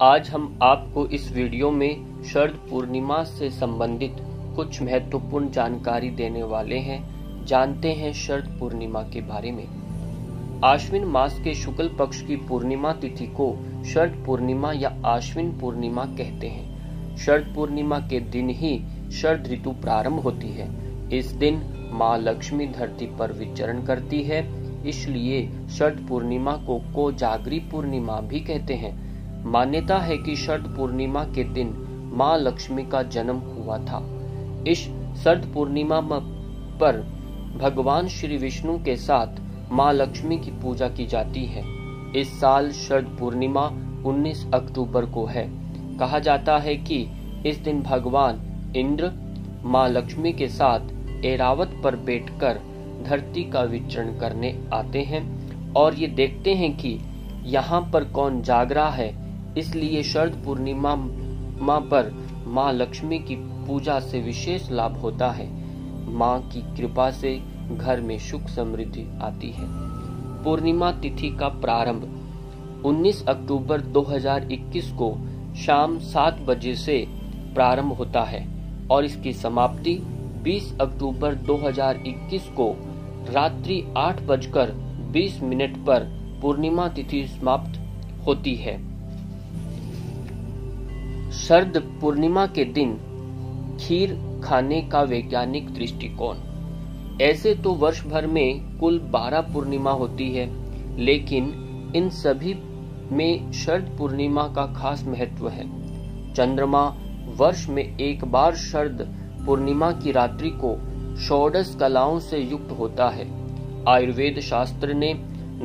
आज हम आपको इस वीडियो में शरद पूर्णिमा से संबंधित कुछ महत्वपूर्ण जानकारी देने वाले हैं। जानते हैं शरद पूर्णिमा के बारे में। आश्विन मास के शुक्ल पक्ष की पूर्णिमा तिथि को शरद पूर्णिमा या आश्विन पूर्णिमा कहते हैं। शरद पूर्णिमा के दिन ही शरद ऋतु प्रारंभ होती है। इस दिन माँ लक्ष्मी धरती पर विचरण करती है, इसलिए शरद पूर्णिमा को कोजागरी पूर्णिमा भी कहते हैं। मान्यता है कि शरद पूर्णिमा के दिन माँ लक्ष्मी का जन्म हुआ था। इस शरद पूर्णिमा पर भगवान श्री विष्णु के साथ माँ लक्ष्मी की पूजा की जाती है। इस साल शरद पूर्णिमा 19 अक्टूबर को है। कहा जाता है कि इस दिन भगवान इंद्र माँ लक्ष्मी के साथ ऐरावत पर बैठकर धरती का विचरण करने आते हैं और ये देखते हैं कि यहाँ पर कौन जाग रहा है। इसलिए शरद पूर्णिमा पर माँ लक्ष्मी की पूजा से विशेष लाभ होता है। माँ की कृपा से घर में सुख समृद्धि आती है। पूर्णिमा तिथि का प्रारंभ 19 अक्टूबर 2021 को शाम 7 बजे से प्रारंभ होता है और इसकी समाप्ति 20 अक्टूबर 2021 को रात्रि 8:20 पर पूर्णिमा तिथि समाप्त होती है। शरद पूर्णिमा के दिन खीर खाने का वैज्ञानिक दृष्टिकोण। ऐसे तो वर्ष भर में कुल 12 पूर्णिमा होती है, लेकिन इन सभी में शरद पूर्णिमा का खास महत्व है। चंद्रमा वर्ष में एक बार शरद पूर्णिमा की रात्रि को षोडश कलाओं से युक्त होता है। आयुर्वेद शास्त्र ने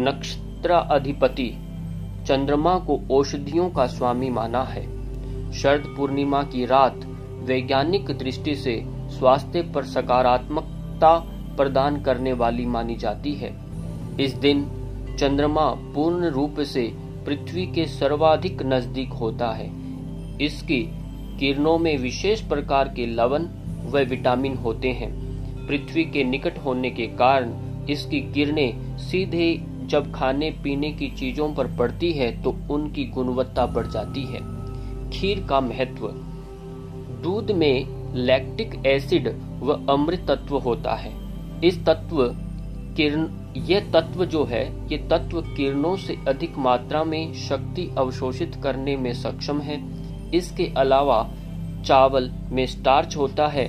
नक्षत्राधिपति चंद्रमा को औषधियों का स्वामी माना है। शरद पूर्णिमा की रात वैज्ञानिक दृष्टि से स्वास्थ्य पर सकारात्मकता प्रदान करने वाली मानी जाती है। इस दिन चंद्रमा पूर्ण रूप से पृथ्वी के सर्वाधिक नजदीक होता है। इसकी किरणों में विशेष प्रकार के लवण व विटामिन होते हैं। पृथ्वी के निकट होने के कारण इसकी किरणें सीधे जब खाने पीने की चीजों पर पड़ती है तो उनकी गुणवत्ता बढ़ जाती है। खीर का महत्व। दूध में लैक्टिक एसिड व अमृत तत्व होता है। इस तत्व ये तत्व किरणों से अधिक मात्रा में शक्ति अवशोषित करने में सक्षम है। इसके अलावा चावल में स्टार्च होता है,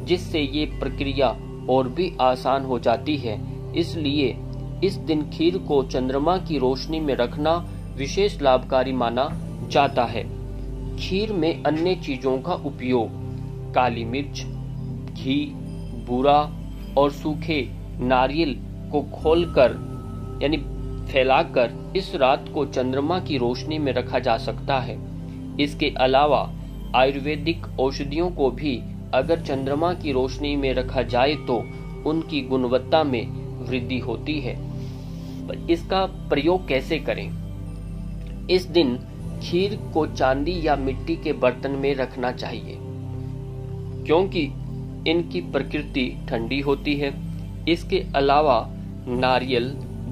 जिससे ये प्रक्रिया और भी आसान हो जाती है। इसलिए इस दिन खीर को चंद्रमा की रोशनी में रखना विशेष लाभकारी माना जाता है। खीर में अन्य चीजों का उपयोग। काली मिर्च, घी, बूरा और सूखे नारियल को खोलकर यानी फैलाकर इस रात को चंद्रमा की रोशनी में रखा जा सकता है। इसके अलावा आयुर्वेदिक औषधियों को भी अगर चंद्रमा की रोशनी में रखा जाए तो उनकी गुणवत्ता में वृद्धि होती है। इसका प्रयोग कैसे करें? इस दिन खीर को चांदी या मिट्टी के बर्तन में रखना चाहिए, क्योंकि इनकी प्रकृति ठंडी होती है। इसके अलावा नारियल,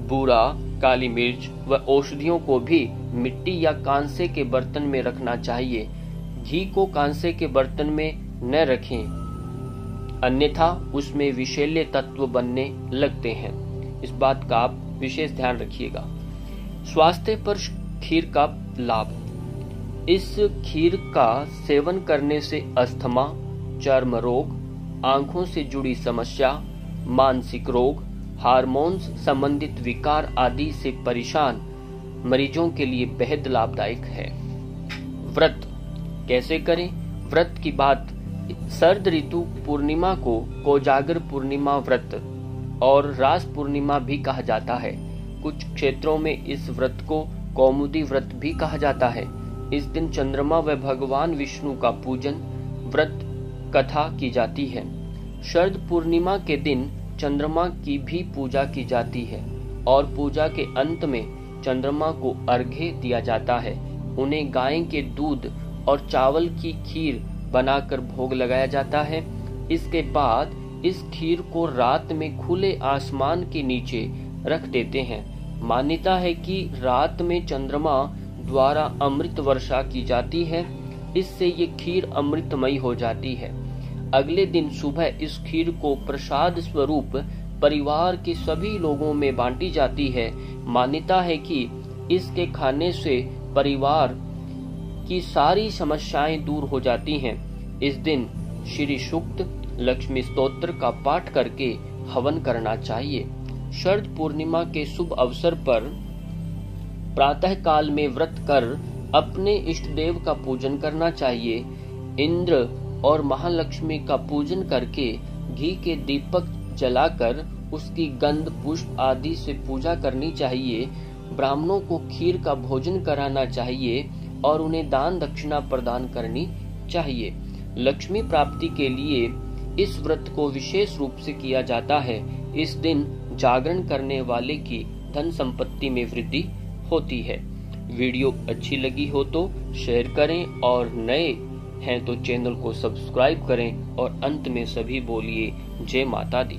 बूरा, काली मिर्च व औषधियों को भी मिट्टी या कांसे के बर्तन में रखना चाहिए। घी को कांसे के बर्तन में न रखें, अन्यथा उसमें विषैले तत्व बनने लगते हैं। इस बात का आप विशेष ध्यान रखिएगा। स्वास्थ्य पर खीर का लाभ। इस खीर का सेवन करने से अस्थमा, चर्म रोग, आंखों से जुड़ी समस्या, मानसिक रोग, हार्मोन्स संबंधित विकार आदि से परेशान मरीजों के लिए बेहद लाभदायक है। व्रत कैसे करें? व्रत की बात। शरद ऋतु पूर्णिमा को कोजागर पूर्णिमा व्रत और रास पूर्णिमा भी कहा जाता है। कुछ क्षेत्रों में इस व्रत को कौमुदी व्रत भी कहा जाता है। इस दिन चंद्रमा व भगवान विष्णु का पूजन, व्रत कथा की जाती है। शरद पूर्णिमा के दिन चंद्रमा की भी पूजा की जाती है और पूजा के अंत में चंद्रमा को अर्घ्य दिया जाता है। उन्हें गाय के दूध और चावल की खीर बनाकर भोग लगाया जाता है। इसके बाद इस खीर को रात में खुले आसमान के नीचे रख देते हैं। मान्यता है कि रात में चंद्रमा द्वारा अमृत वर्षा की जाती है। इससे ये खीर अमृतमयी हो जाती है। अगले दिन सुबह इस खीर को प्रसाद स्वरूप परिवार के सभी लोगों में बांटी जाती है। मान्यता है कि इसके खाने से परिवार की सारी समस्याएं दूर हो जाती हैं। इस दिन श्री सूक्त, लक्ष्मी स्तोत्र का पाठ करके हवन करना चाहिए। शरद पूर्णिमा के शुभ अवसर पर प्रातः काल में व्रत कर अपने इष्ट देव का पूजन करना चाहिए। इंद्र और महालक्ष्मी का पूजन करके घी के दीपक जलाकर उसकी गंध, पुष्प आदि से पूजा करनी चाहिए। ब्राह्मणों को खीर का भोजन कराना चाहिए और उन्हें दान दक्षिणा प्रदान करनी चाहिए। लक्ष्मी प्राप्ति के लिए इस व्रत को विशेष रूप से किया जाता है। इस दिन जागरण करने वाले की धन संपत्ति में वृद्धि होती है। वीडियो अच्छी लगी हो तो शेयर करें और नए हैं तो चैनल को सब्सक्राइब करें और अंत में सभी बोलिए जय माता दी।